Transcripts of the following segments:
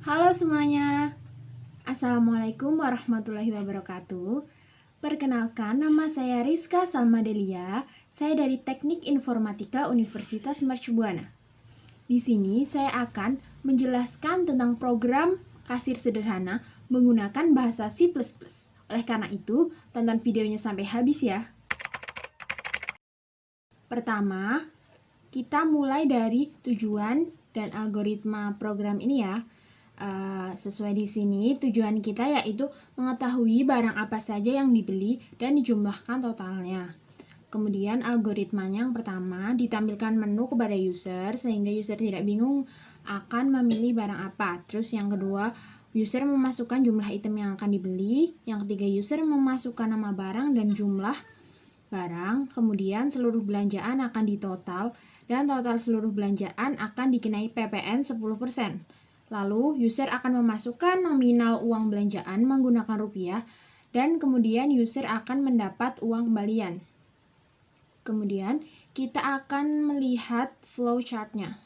Halo semuanya, Assalamualaikum warahmatullahi wabarakatuh. Perkenalkan, nama saya Rizka Salmadelia. Saya dari Teknik Informatika Universitas Mercubuana. Di sini saya akan menjelaskan tentang program kasir sederhana menggunakan bahasa C++. Oleh karena itu, tonton videonya sampai habis ya. Pertama, kita mulai dari tujuan dan algoritma program ini ya. Sesuai di sini tujuan kita yaitu mengetahui barang apa saja yang dibeli dan dijumlahkan totalnya. Kemudian algoritmanya yang pertama ditampilkan menu kepada user sehingga user tidak bingung akan memilih barang apa. Terus yang kedua, user memasukkan jumlah item yang akan dibeli. Yang ketiga, user memasukkan nama barang dan jumlah barang. Kemudian seluruh belanjaan akan ditotal dan total seluruh belanjaan akan dikenai PPN 10%. Lalu, user akan memasukkan nominal uang belanjaan menggunakan rupiah, dan kemudian user akan mendapat uang kembalian. Kemudian, kita akan melihat flowchart-nya.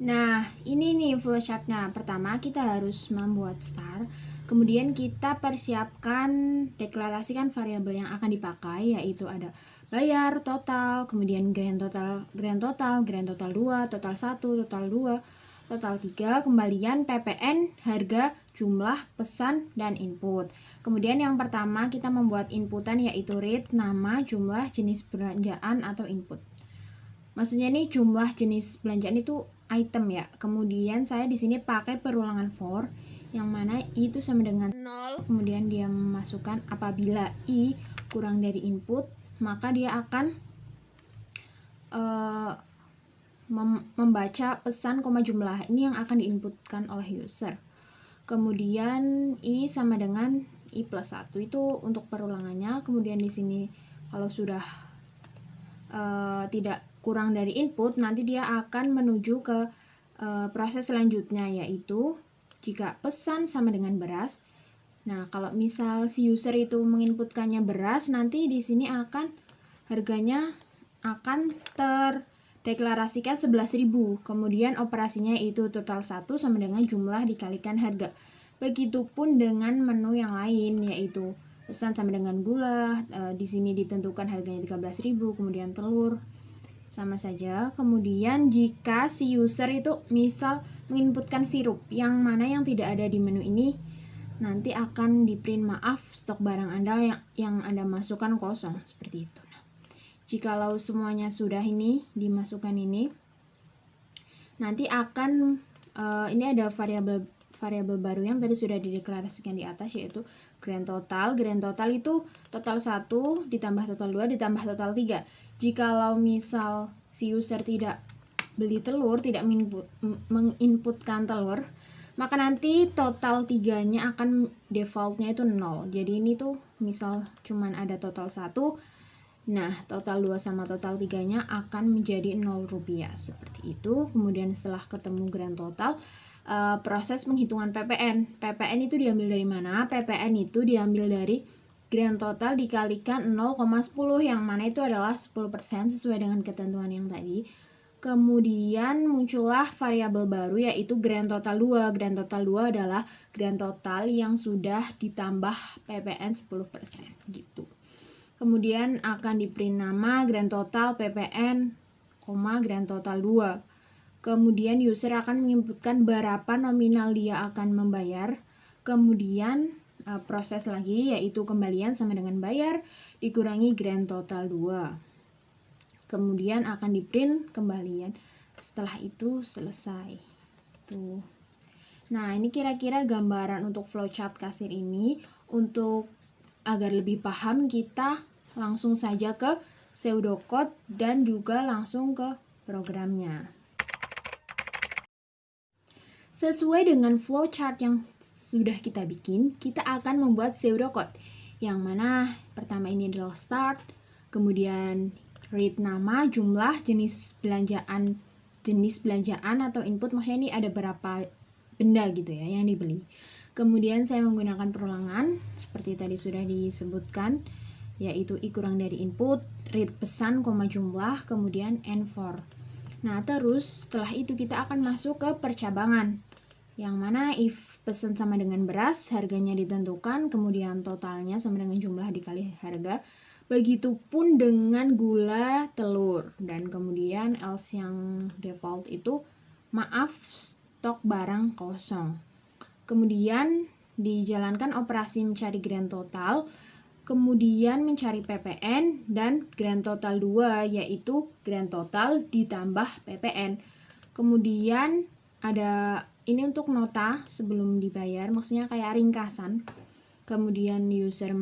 Nah, ini nih flowchart-nya. Pertama, kita harus membuat star. Kemudian kita persiapkan, deklarasikan variabel yang akan dipakai, yaitu ada bayar, total, kemudian grand total 2, total 1, total 2, total 3, kembalian, PPN, harga, jumlah, pesan, dan input. Kemudian yang pertama kita membuat inputan yaitu rate, nama, jumlah, jenis belanjaan atau input. Maksudnya ini jumlah jenis belanjaan itu item ya. Kemudian saya di sini pakai perulangan for yang mana I itu sama dengan 0. Kemudian dia memasukkan apabila I kurang dari input, maka dia akan membaca pesan koma jumlah. Ini yang akan diinputkan oleh user. Kemudian I sama dengan I plus 1 itu untuk perulangannya. Kemudian di sini kalau sudah tidak kurang dari input, nanti dia akan menuju ke proses selanjutnya, yaitu jika pesan sama dengan beras. Nah, kalau misal si user itu menginputkannya beras, nanti di sini akan harganya akan terdeklarasikan 11.000. Kemudian operasinya itu total 1 sama dengan jumlah dikalikan harga. Begitupun dengan menu yang lain, yaitu pesan sama dengan gula, di sini ditentukan harganya 13.000, kemudian telur sama saja. Kemudian jika si user itu misal menginputkan sirup, yang mana yang tidak ada di menu ini, nanti akan di print maaf stok barang Anda yang Anda masukkan kosong, seperti itu. Nah, jikalau semuanya sudah ini dimasukkan ini, nanti akan ini ada variabel baru yang tadi sudah dideklarasikan di atas, yaitu grand total. Grand total itu total 1 ditambah total 2 ditambah total 3. Jikalau misal si user tidak beli telur, tidak menginputkan telur, maka nanti total 3-nya akan defaultnya itu 0. Jadi ini tuh misal cuman ada total 1, nah total 2 sama total 3-nya akan menjadi 0 rupiah, seperti itu. Kemudian setelah ketemu grand total, proses penghitungan PPN. PPN itu diambil dari mana? PPN itu diambil dari grand total dikalikan 0,10, yang mana itu adalah 10% sesuai dengan ketentuan yang tadi. Kemudian muncullah variabel baru yaitu grand total 2. Grand total 2 adalah grand total yang sudah ditambah PPN 10% gitu. Kemudian akan di print nama grand total PPN, grand total 2. Kemudian user akan menginputkan berapa nominal dia akan membayar. Kemudian proses lagi yaitu kembalian sama dengan bayar dikurangi grand total 2. Kemudian akan di print kembalian. Setelah itu selesai. Tuh. Nah, ini kira-kira gambaran untuk flowchart kasir ini. Untuk agar lebih paham, kita langsung saja ke pseudocode dan juga langsung ke programnya. Sesuai dengan flowchart yang sudah kita bikin, kita akan membuat pseudocode. Yang mana pertama ini adalah start, kemudian read nama, jumlah, jenis belanjaan atau input, maksudnya ini ada berapa benda gitu ya yang dibeli. Kemudian saya menggunakan perulangan seperti tadi sudah disebutkan, yaitu I kurang dari input, read pesan, jumlah, kemudian N for. Nah, terus setelah itu kita akan masuk ke percabangan. Yang mana if pesan sama dengan beras, harganya ditentukan, kemudian totalnya sama dengan jumlah dikali harga. Begitupun dengan gula, telur. Dan kemudian else yang default itu, maaf, stok barang kosong. Kemudian dijalankan operasi mencari grand total, kemudian mencari PPN, dan grand total 2 yaitu grand total ditambah PPN. Kemudian ada ini untuk nota sebelum dibayar, maksudnya kayak ringkasan. Kemudian user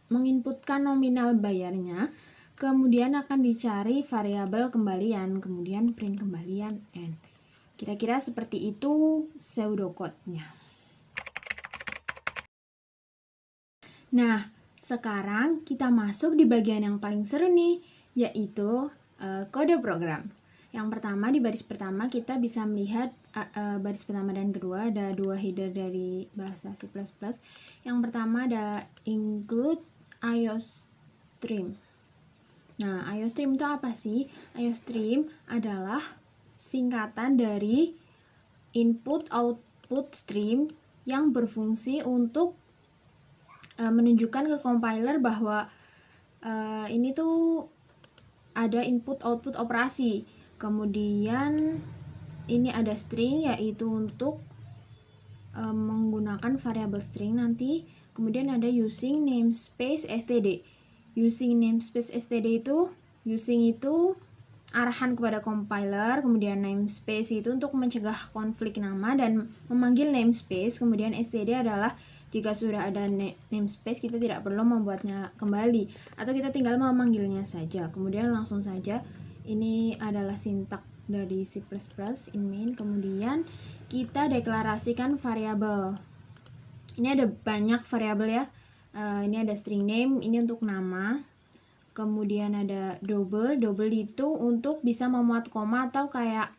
menginputkan nominal bayarnya, kemudian akan dicari variabel kembalian, kemudian print kembalian N. Kira-kira seperti itu pseudocode-nya. Nah, sekarang kita masuk di bagian yang paling seru nih, yaitu kode program. Yang pertama, di baris pertama kita bisa melihat baris pertama dan kedua ada dua header dari bahasa C++. Yang pertama ada include IOStream. Nah, IOStream itu apa sih? IOStream adalah singkatan dari input output stream yang berfungsi untuk menunjukkan ke compiler bahwa ini tuh ada input output operasi. Kemudian ini ada string, yaitu untuk menggunakan variabel string nanti. Kemudian ada using namespace std. Using namespace std itu, using itu arahan kepada compiler, kemudian namespace itu untuk mencegah konflik nama dan memanggil namespace, kemudian std adalah jika sudah ada namespace kita tidak perlu membuatnya kembali atau kita tinggal memanggilnya saja. Kemudian langsung saja, ini adalah sintak dari C++ in main. Kemudian kita deklarasikan variabel. Ini ada banyak variabel ya. Ini ada string name, ini untuk nama. Kemudian ada double itu untuk bisa memuat koma atau kayak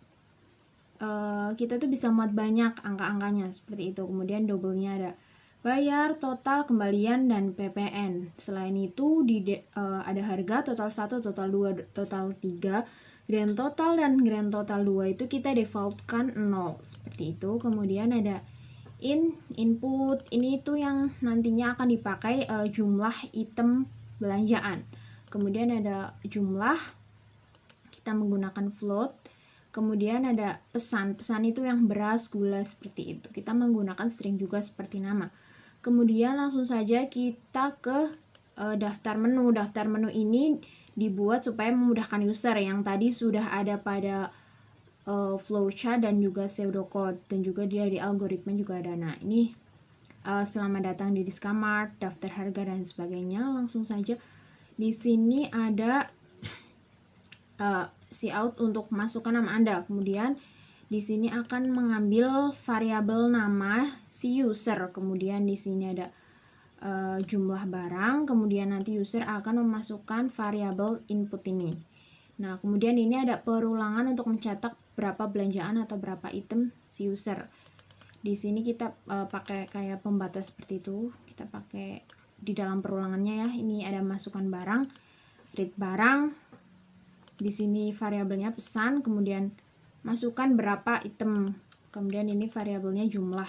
kita tuh bisa muat banyak angka-angkanya seperti itu. Kemudian double-nya ada bayar, total, kembalian, dan PPN. Selain itu ada harga, total 1, total 2, total 3, grand total, dan grand total 2 itu kita defaultkan 0 seperti itu. Kemudian ada input, ini itu yang nantinya akan dipakai jumlah item belanjaan. Kemudian ada jumlah, kita menggunakan float. Kemudian ada pesan itu yang beras, gula, seperti itu. Kita menggunakan string juga seperti nama. Kemudian langsung saja kita ke daftar menu. Daftar menu ini dibuat supaya memudahkan user, yang tadi sudah ada pada flowchart dan juga pseudocode, dan juga dia di algoritma juga ada. Nah, ini selamat datang di Discomart, daftar harga dan sebagainya. Langsung saja di sini ada cout untuk masukkan nama Anda. Kemudian di sini akan mengambil variabel nama si user. Kemudian di sini ada jumlah barang. Kemudian nanti user akan memasukkan variabel input ini. Nah, kemudian ini ada perulangan untuk mencetak berapa belanjaan atau berapa item si user. Di sini kita pakai kayak pembatas seperti itu. Kita pakai di dalam perulangannya ya. Ini ada masukkan barang, read barang. Di sini variabelnya pesan, kemudian masukkan berapa item. Kemudian ini variabelnya jumlah.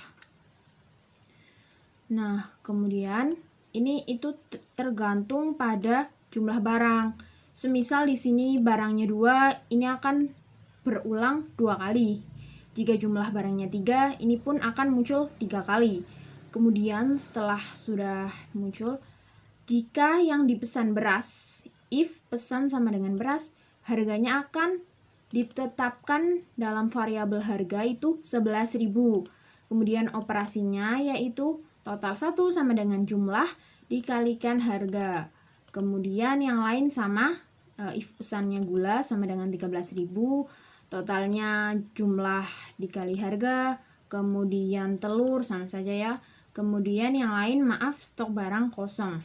Nah, kemudian ini itu tergantung pada jumlah barang. Semisal di sini barangnya 2, ini akan berulang 2 kali. Jika jumlah barangnya 3, ini pun akan muncul 3 kali. Kemudian setelah sudah muncul, jika yang dipesan beras, if pesan sama dengan beras, harganya akan ditetapkan dalam variabel harga itu 11.000. Kemudian operasinya yaitu total 1 sama dengan jumlah dikalikan harga. Kemudian yang lain sama, if pesannya gula sama dengan 13.000, totalnya jumlah dikali harga, kemudian telur sama saja ya. Kemudian yang lain maaf stok barang kosong.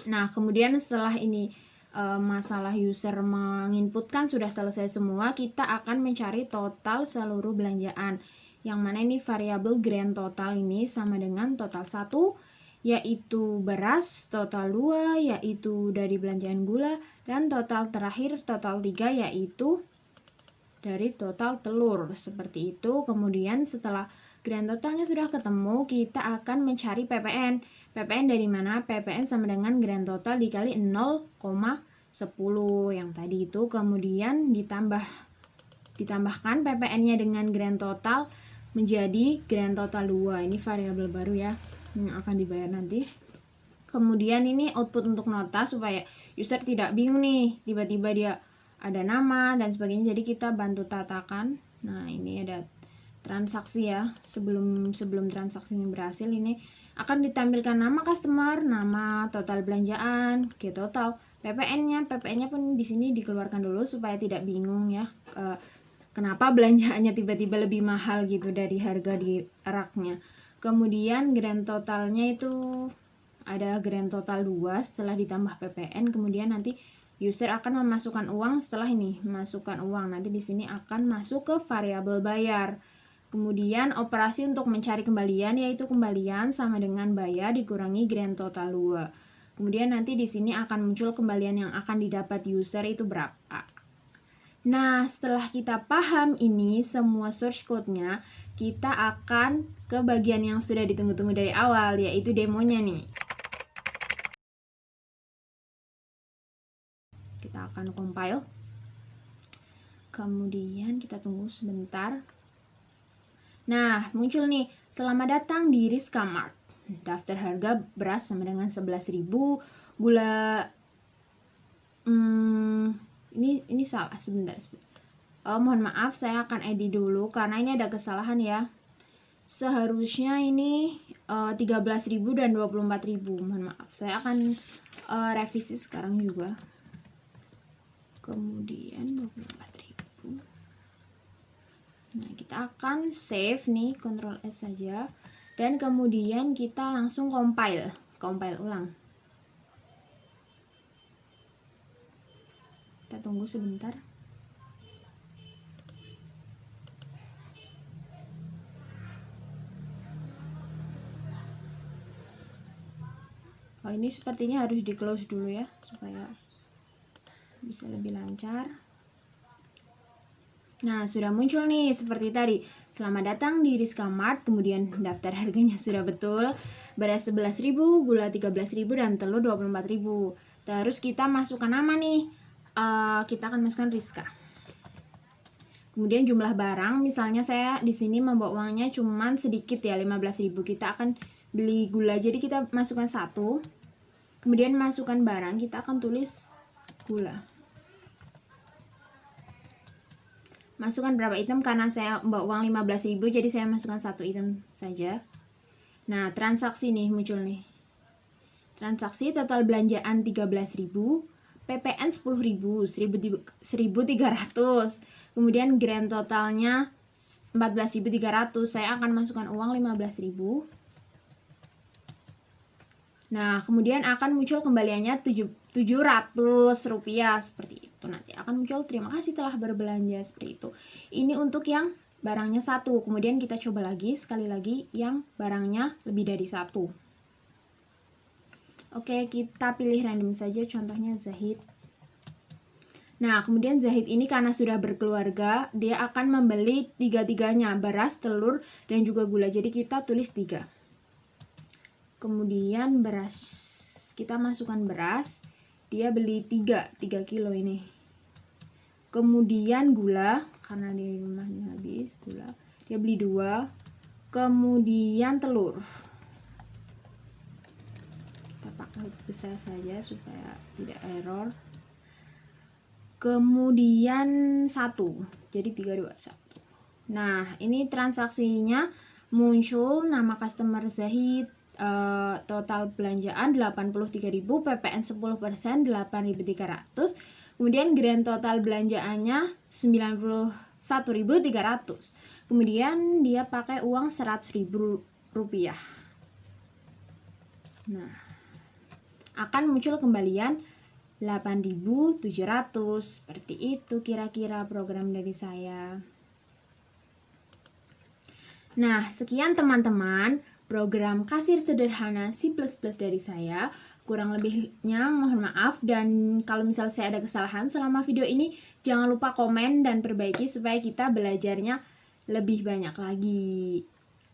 Nah, kemudian setelah ini masalah user menginputkan sudah selesai semua, kita akan mencari total seluruh belanjaan. Yang mana ini variabel grand total ini sama dengan total 1 yaitu beras total 2, yaitu dari belanjaan gula, dan total terakhir total 3, yaitu dari total telur. Seperti itu. Kemudian setelah grand totalnya sudah ketemu, kita akan mencari PPN. PPN dari mana? PPN sama dengan grand total dikali 0,10 yang tadi itu. Kemudian ditambahkan PPN-nya dengan grand total menjadi grand total 2. Ini variabel baru ya, yang akan dibayar nanti. Kemudian ini output untuk nota supaya user tidak bingung nih, tiba-tiba dia ada nama dan sebagainya, jadi kita bantu tatakan. Nah, ini ada transaksi ya. Sebelum transaksinya berhasil, ini akan ditampilkan nama customer, nama, total belanjaan, total, PPN-nya pun di sini dikeluarkan dulu supaya tidak bingung ya. Kenapa belanjaannya tiba-tiba lebih mahal gitu dari harga di raknya. Kemudian grand totalnya itu ada grand total 2 setelah ditambah PPN. Kemudian nanti user akan memasukkan uang setelah ini, masukkan uang. Nanti di sini akan masuk ke variabel bayar. Kemudian operasi untuk mencari kembalian, yaitu kembalian sama dengan bayar dikurangi grand total 2. Kemudian nanti di sini akan muncul kembalian yang akan didapat user itu berapa. Nah, setelah kita paham ini semua source code-nya, kita akan ke bagian yang sudah ditunggu-tunggu dari awal, yaitu demonya nih. Kita akan compile. Kemudian kita tunggu sebentar. Nah, muncul nih, selamat datang di Rizka Mart. Daftar harga beras sama dengan 11.000, gula ini salah sebentar. Mohon maaf, saya akan edit dulu karena ini ada kesalahan ya. Seharusnya ini 13.000 dan 24.000. Mohon maaf, saya akan revisi sekarang juga. Kemudian 24.000. Nah, kita akan save nih, Ctrl S saja, dan kemudian kita langsung compile ulang. Kita tunggu sebentar. Ini sepertinya harus di close dulu ya supaya bisa lebih lancar. Nah, sudah muncul nih seperti tadi. Selamat datang di Rizka Mart, kemudian daftar harganya sudah betul. Beras 11.000, gula 13.000 dan telur 24.000. Terus kita masukkan nama nih. Kita akan masukkan Rizka. Kemudian jumlah barang, misalnya saya di sini membawa uangnya cuman sedikit ya, 15.000. Kita akan beli gula, jadi kita masukkan 1. Kemudian masukkan barang, kita akan tulis gula. Masukkan berapa item, karena saya bawa uang 15.000, jadi saya masukkan 1 item saja. Nah, transaksi nih muncul nih. Transaksi total belanjaan 13.000, PPN 10.000, 1.300. Kemudian grand totalnya 14.300. Saya akan masukkan uang 15.000. Nah, kemudian akan muncul kembaliannya 700 rupiah seperti itu. Nanti akan muncul terima kasih telah berbelanja seperti itu. Ini untuk yang barangnya 1. Kemudian kita coba lagi sekali lagi yang barangnya lebih dari 1. Oke, kita pilih random saja, contohnya Zahid. Nah, kemudian Zahid ini karena sudah berkeluarga, dia akan membeli 3-3-nya, beras, telur, dan juga gula. Jadi kita tulis 3. Kemudian beras, kita masukkan beras, dia beli 3 kilo ini. Kemudian gula, karena di rumahnya habis gula, dia beli 2. Kemudian telur, kita pakai huruf besar saja supaya tidak error. Kemudian 1, jadi 3, 2, 1. Nah, ini transaksinya muncul nama customer Zahid, total belanjaan 83.000, PPN 10%, 8.300. Kemudian grand total belanjaannya 91.300. Kemudian dia pakai uang 100.000 rupiah. Nah, akan muncul kembalian 8.700. Seperti itu kira-kira program dari saya. Nah, sekian teman-teman program kasir sederhana C++ dari saya. Kurang lebihnya mohon maaf, dan kalau misal saya ada kesalahan selama video ini, jangan lupa komen dan perbaiki supaya kita belajarnya lebih banyak lagi.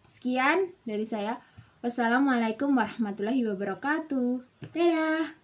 Sekian dari saya. Wassalamualaikum warahmatullahi wabarakatuh. Dadah!